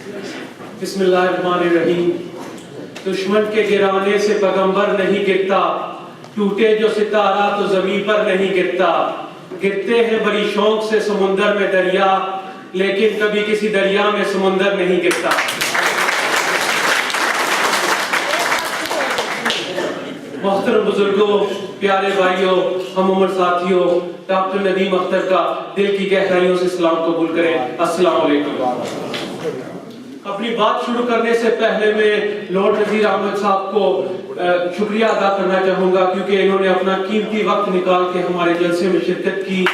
बिस्मिल्लाहिर्रहमानिर्रहीम। दुश्मन के गिराने से पैगंबर नहीं गिरता, टूटे जो सितारा तो जमीन पर नहीं गिरता। गिरते हैं बड़ी शौक से समुंदर में दरिया, लेकिन कभी किसी दरिया में समुंदर नहीं गिरता। मोहतरम बुजुर्गों, प्यारे भाइयों, हम उम्र साथियों, डॉक्टर नदीम अख्तर का दिल की गहराइयों से सलाम कबूल करें। अस्सलाम वालेकुम। अपनी बात शुरू करने से पहले मैं लॉर्ड नजीर अहमद साहब को शुक्रिया अदा करना चाहूंगा, क्योंकि इन्होंने अपना कीमती वक्त निकाल के हमारे जलसे में शिरकत की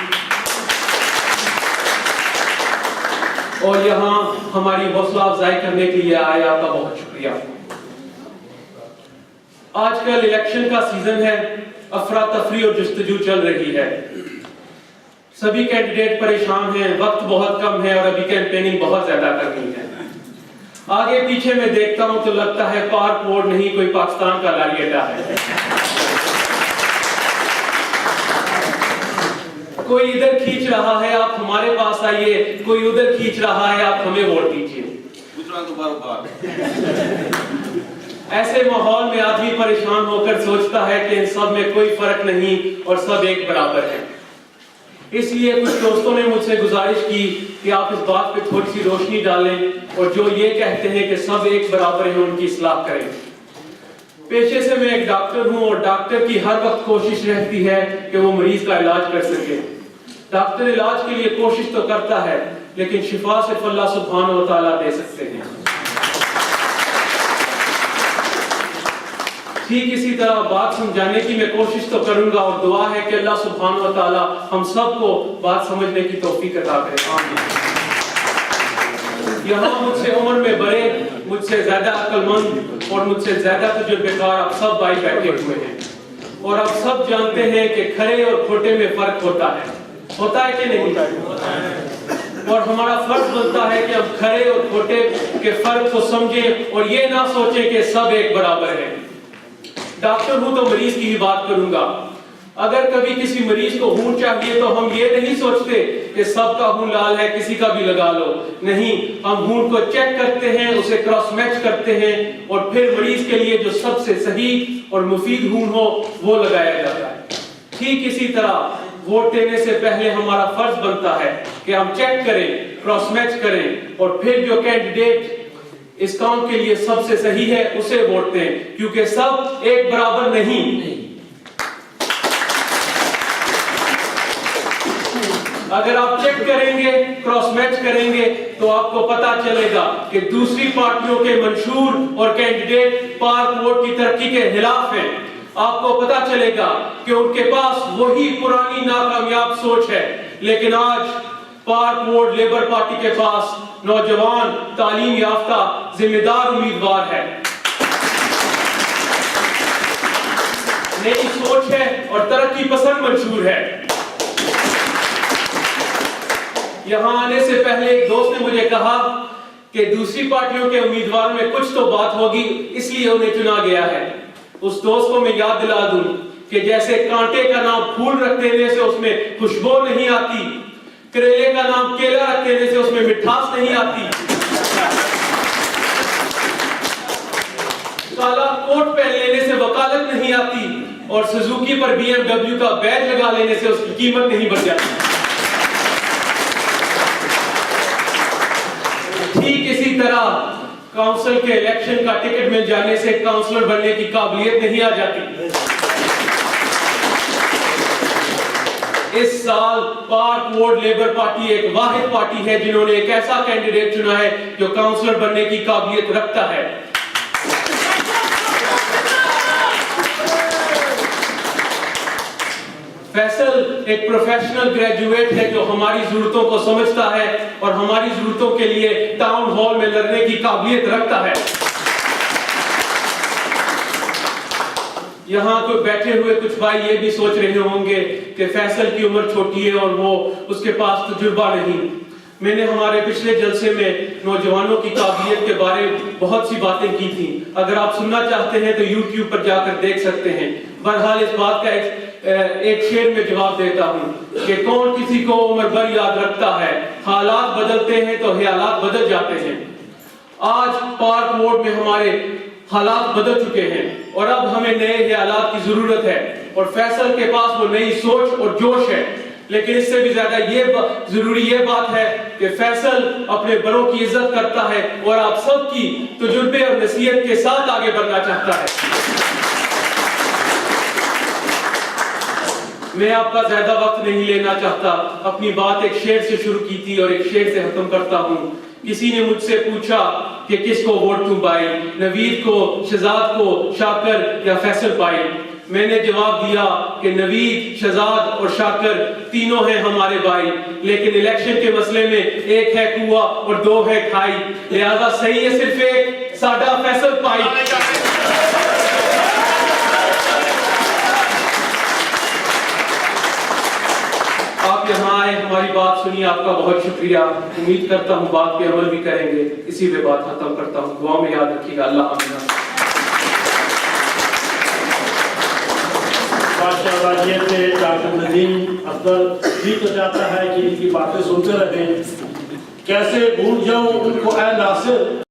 और यहाँ हमारी हौसला अफजाई करने के लिए आए। आपका बहुत शुक्रिया। आजकल इलेक्शन का सीजन है, अफरा तफरी और जुस्तजू चल रही है। सभी कैंडिडेट परेशान हैं, वक्त बहुत कम है और अभी कैंपेनिंग बहुत ज्यादा करनी है। आगे पीछे में देखता हूं तो लगता है पार्क बोर्ड नहीं, कोई पाकिस्तान का लारी अड्डा है। कोई इधर खींच रहा है, आप हमारे पास आइए, कोई उधर खींच रहा है, आप हमें वोट दीजिए। ऐसे माहौल में आदमी परेशान होकर सोचता है कि इन सब में कोई फर्क नहीं और सब एक बराबर है। इसलिए कुछ दोस्तों ने मुझसे गुजारिश की कि आप इस बात पे थोड़ी सी रोशनी डालें और जो ये कहते हैं कि सब एक बराबर है उनकी इस्लाह करें। पेशे से मैं एक डॉक्टर हूं और डॉक्टर की हर वक्त कोशिश रहती है कि वो मरीज का इलाज कर सके। डॉक्टर इलाज के लिए कोशिश तो करता है, लेकिन शिफा सिर्फ अल्लाह सुब्हानहू व तआला दे सकते हैं। ठीक इसी तरह बात समझाने की मैं कोशिश तो करूंगा और दुआ है कि अल्लाह सुब्हानहू व तआला हम सबको बात समझने की तौफीक अता करे। आमीन। यहाँ मुझसे उम्र में बड़े, मुझसे ज्यादा अक्लमंद और मुझसे ज्यादा तजुर्बेकार आप सब भाई बैठे हुए हैं और आप सब जानते हैं कि खरे और खोटे में फर्क होता है कि नहीं? और हमारा फर्ज बनता है कि हम खरे और खोटे के फर्क को समझें और ये ना सोचें कि सब एक बराबर है। डॉक्टर हूं तो मरीज की ही बात करूंगा। अगर कभी किसी मरीज को खून चाहिए तो हम ये नहीं सोचते कि सबका खून लाल है, किसी का भी लगा लो। नहीं, हम खून को चेक करते हैं, उसे क्रॉस मैच करते हैं और फिर मरीज के लिए जो सबसे सही और मुफीद खून हो वो लगाया जाता है। ठीक इसी तरह वोट देने से पहले हमारा फर्ज बनता है कि हम चेक करें, क्रॉस मैच करें और फिर जो कैंडिडेट इस काम के लिए सबसे सही है उसे वोट दें, क्योंकि सब एक बराबर नहीं। अगर आप चेक करेंगे, क्रॉस मैच करेंगे तो आपको पता चलेगा कि दूसरी पार्टियों के मंशूर और कैंडिडेट पार्क वोट की तरक्की के खिलाफ हैं। आपको पता चलेगा कि उनके पास वही पुरानी नाकामयाब सोच है, लेकिन आज पार्क वोट लेबर पार्टी के पास नौजवान, तालीम याफ्ता, जिम्मेदार उम्मीदवार है, नई सोच है और तरक्की पसंद मंशूर है। यहां आने से पहले एक दोस्त ने मुझे कहा कि दूसरी पार्टियों के उम्मीदवारों में कुछ तो बात होगी, इसलिए उन्हें चुना गया है। उस दोस्त को मैं याद दिला दूं कि जैसे कांटे का नाम फूल रख देने से उसमें खुशबू नहीं आती, करेले का नाम केला रख देने से उसमें मिठास नहीं आती, काला कोट पहन लेने से वकालत नहीं आती और सुजुकी पर BMW का बैज लगा लेने से उसकी कीमत नहीं बढ़ जाती। ठीक इसी तरह काउंसिल के इलेक्शन का टिकट मिल जाने से काउंसलर बनने की काबिलियत नहीं आ जाती। इस साल पार्क वोट लेबर पार्टी एक वाहिद पार्टी है जिन्होंने एक ऐसा कैंडिडेट चुना है जो काउंसलर बनने की काबिलियत रखता है। फैसल एक प्रोफेशनल ग्रेजुएट है जो हमारी जरूरतों को समझता है और हमारी जरूरतों के लिए टाउन हॉल में लड़ने की काबिलियत रखता है। यहाँ कोई बैठे हुए कुछ भाई ये भी सोच रहे होंगे कि फैसल की उम्र छोटी है और वो उसके पास तजुर्बा नहीं। मैंने हमारे पिछले जलसे में नौजवानों की काबिलियत के बारे में बहुत सी बातें की थी। अगर आप सुनना चाहते हैं तो YouTube पर जाकर देख सकते हैं। बहरहाल इस बात का एक शेर में जवाब देता हूँ कि कौन किसी को उम्र भर याद रखता है, हालात बदलते हैं तो ख्यालात बदल जाते हैं। आज पार्क मोड में हमारे हालात बदल चुके हैं और अब हमें नए हालात की जरूरत है और फैसल के पास वो नई सोच और जोश है। लेकिन इससे भी ज्यादा जरूरी ये बात है कि फैसल अपने बड़ों की इज्जत करता है और आप सबकी तजुर्बे और नसीहत के साथ आगे बढ़ना चाहता है। मैं आपका ज्यादा वक्त नहीं लेना चाहता, अपनी बात एक शेर से शुरू की थी और एक शेर से खत्म करता हूँ। किसी ने मुझसे पूछा कि किसको वोट दूं भाई, नवीद को, शहजाद को, शाकर या फैसल भाई। मैंने जवाब दिया कि नवीद, शहजाद और शाकर तीनों हैं हमारे भाई, लेकिन इलेक्शन के मसले में एक है कुआं और दो है खाई, लिहाजा सही है सिर्फ एक, साडा फैसल भाई। आप यहाँ आए, हमारी बात सुनिए, आपका बहुत शुक्रिया। उम्मीद करता हूँ बात पे अमल भी करेंगे। इसी पे बात खत्म करता हूँ। दुआ में याद रखिएगा। अल्लाह आमीन। डॉक्टर नदीम अफजल भी तो चाहता है कि इनकी बातें सुनते रहें, कैसे भूल जाऊं उनको ऐ नासिर।